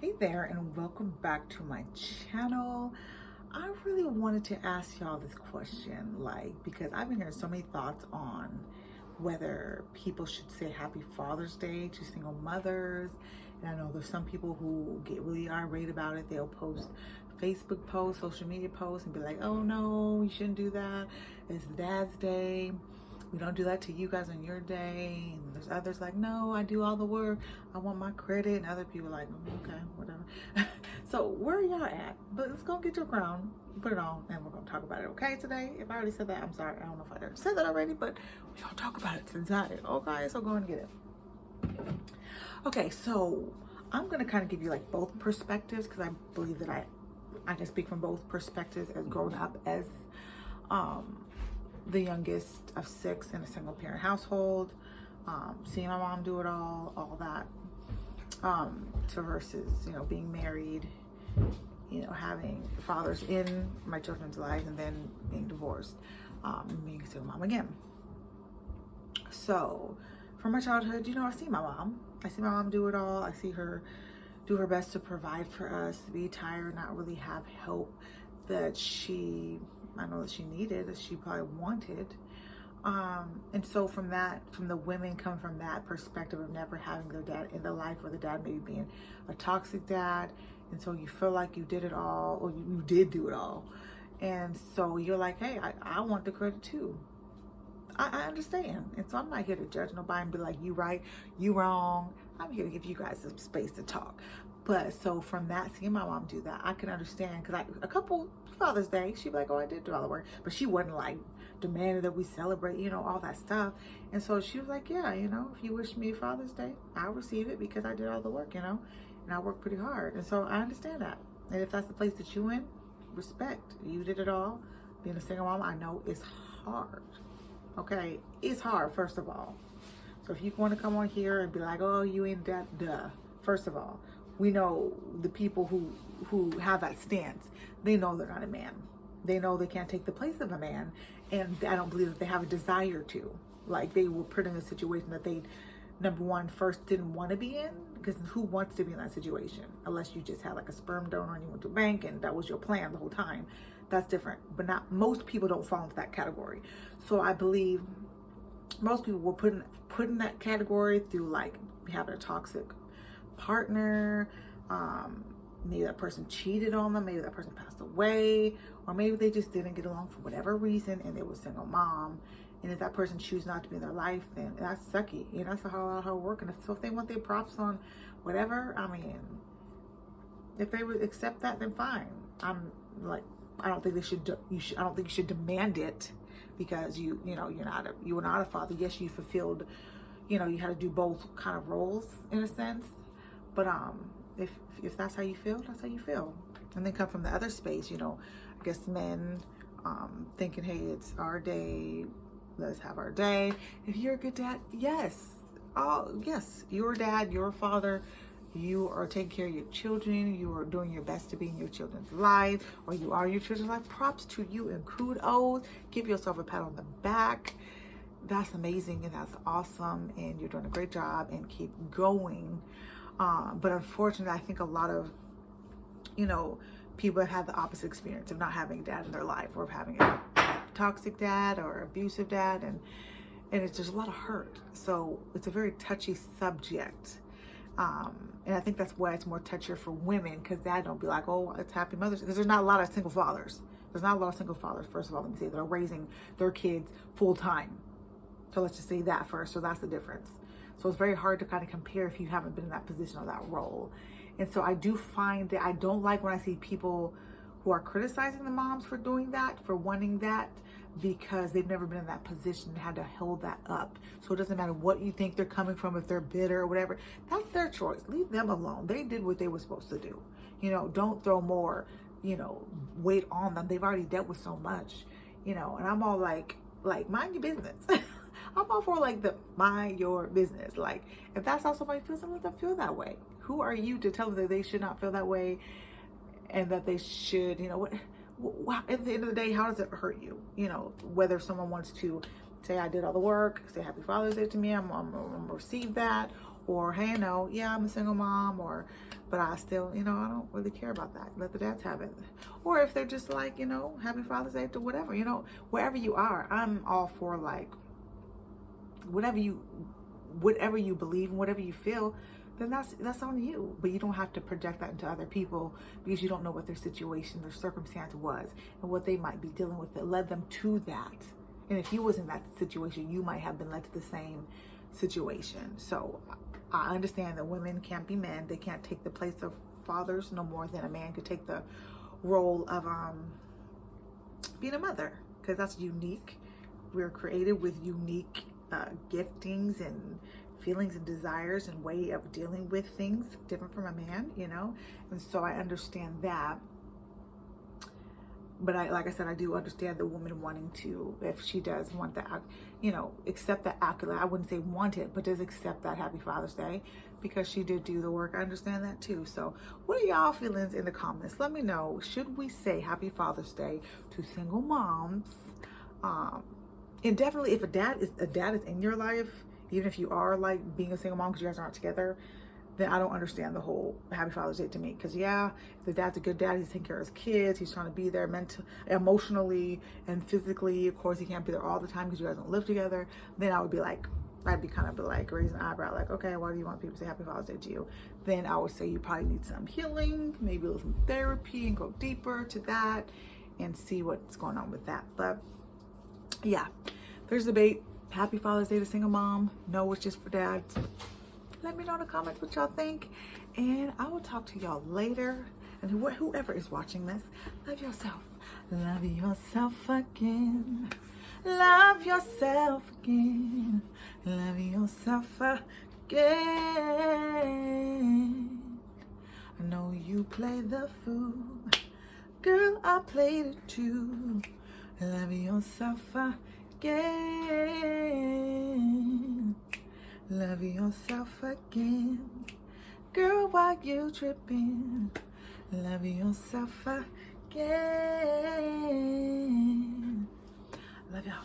Hey there, and welcome back to my channel. I really wanted to ask y'all this question, because I've been hearing so many thoughts on whether people should say Happy Father's Day to single mothers. And I know there's some people who get really irate about it. They'll post Facebook posts, social media posts, and be like, oh no, you shouldn't do that. It's Dad's Day. We don't do that to you guys on your day. And there's others like, no, I do all the work. I want my credit. And other people like, okay, whatever. So where are y'all at? But let's go get your crown, put it on, and we're gonna talk about it, okay, today? If I already said that, I'm sorry. I don't know if I already said that already, but we're gonna talk about it today, okay? So go and get it. Okay, so I'm gonna kind of give you like both perspectives because I believe that I can speak from both perspectives as grown up as the youngest of 6 in a single parent household, seeing my mom do it all that, to versus, being married, having fathers in my children's lives and then being divorced, and being a single mom again. So from my childhood, I see my mom. I see my mom do it all. I see her do her best to provide for us, to be tired, not really have help that I know that she needed, that she probably wanted. And so from the women come from that perspective of never having their dad in their life, or the dad maybe being a toxic dad. And so you feel like you did it all, or you did do it all. And so you're like, hey, I want the credit too. I understand. And so I'm not here to judge nobody and be like, you right, you wrong. I'm here to give you guys some space to talk. But so from that, seeing my mom do that, I can understand, because a couple Father's Day, she'd be like, oh, I did do all the work. But she wasn't like demanding that we celebrate, all that stuff. And so she was like, yeah, if you wish me Father's Day, I'll receive it because I did all the work, and I worked pretty hard. And so I understand that. And if that's the place that you in, respect. You did it all. Being a single mom, I know it's hard. Okay, it's hard, first of all. So if you want to come on here and be like, oh, you ain't that, duh. First of all, we know the people who have that stance, they know they're not a man. They know they can't take the place of a man. And I don't believe that they have a desire to. Like, they were put in a situation that they, number one, first didn't want to be in. Because who wants to be in that situation? Unless you just had like a sperm donor and you went to a bank and that was your plan the whole time. That's different. But not most people don't fall into that category. So I believe most people were put in that category through like having a toxic partner. Maybe that person cheated on them. Maybe that person passed away. Or maybe they just didn't get along for whatever reason and they were a single mom. And if that person chooses not to be in their life, then that's sucky. That's a lot of hard work. And so if they want their props on whatever, if they would accept that, then fine. I don't think they should. I don't think you should demand it because you were not a father. Yes, you fulfilled. You had to do both kind of roles in a sense. But if that's how you feel, that's how you feel. And then come from the other space, I guess men thinking, hey, it's our day. Let's have our day. If you're a good dad, yes. Oh, yes. You're a dad, you're a father. You are taking care of your children. You are doing your best to be in your children's life, or you are your children's life. Props to you and kudos. Give yourself a pat on the back. That's amazing and that's awesome. And you're doing a great job and keep going. But unfortunately, I think a lot of, people have had the opposite experience of not having a dad in their life, or of having a toxic dad or abusive dad. And it's just a lot of hurt. So it's a very touchy subject. And I think that's why it's more touchier for women, because dad don't be like, oh, it's Happy Mother's Day. Because there's not a lot of single fathers. There's not a lot of single fathers, first of all, let me say, that are raising their kids full time. So let's just say that first. So that's the difference. So it's very hard to kind of compare if you haven't been in that position or that role. And so I do find that I don't like when I see people who are criticizing the moms for doing that, for wanting that, because they've never been in that position and had to hold that up. So it doesn't matter what you think they're coming from, if they're bitter or whatever, that's their choice. Leave them alone. They did what they were supposed to do. Don't throw more, weight on them. They've already dealt with so much, and I'm all like mind your business. I'm all for like the mind your business. Like, if that's how somebody feels, then let them feel that way. Who are you to tell them that they should not feel that way and that they should, at the end of the day, how does it hurt you? Whether someone wants to say I did all the work, say Happy Father's Day to me, I'm gonna receive that, Or, hey, no, yeah, I'm a single mom, or, but I still, I don't really care about that. Let the dads have it. Or if they're just like, happy Father's Day to whatever, wherever you are, I'm all for like, whatever you believe and whatever you feel, then that's on you. But you don't have to project that into other people, because you don't know what their situation, their circumstance was, and what they might be dealing with that led them to that. And if you was in that situation, you might have been led to the same situation. So I understand that women can't be men. They can't take the place of fathers no more than a man could take the role of being a mother, because that's unique. We're created with unique giftings and feelings and desires and way of dealing with things different from a man, and so I understand that. But like I said, I do understand the woman wanting to, if she does want that, accept that accolade. I wouldn't say want it, but does accept that Happy Father's Day, because she did do the work. I understand that too. So what are y'all feelings in the comments? Let me know. Should we say Happy Father's Day to single moms? And definitely, if a dad is in your life, even if you are like being a single mom because you guys aren't together, then I don't understand the whole Happy Father's Day to me. Because yeah, if the dad's a good dad, he's taking care of his kids, he's trying to be there emotionally and physically. Of course, he can't be there all the time because you guys don't live together. Then I'd be kind of like raising an eyebrow, like, okay, why do you want people to say Happy Father's Day to you? Then I would say you probably need some healing, maybe a little therapy, and go deeper to that and see what's going on with that. But yeah, there's debate. Happy Father's Day to single mom. No, it's just for dads. Let me know in the comments what y'all think, and I will talk to y'all later. And whoever is watching this, love yourself. Love yourself again. Love yourself again. Love yourself again. I know you play the fool. Girl, I played it too. Love yourself again. Love yourself again. Girl, why you tripping? Love yourself again. Love y'all.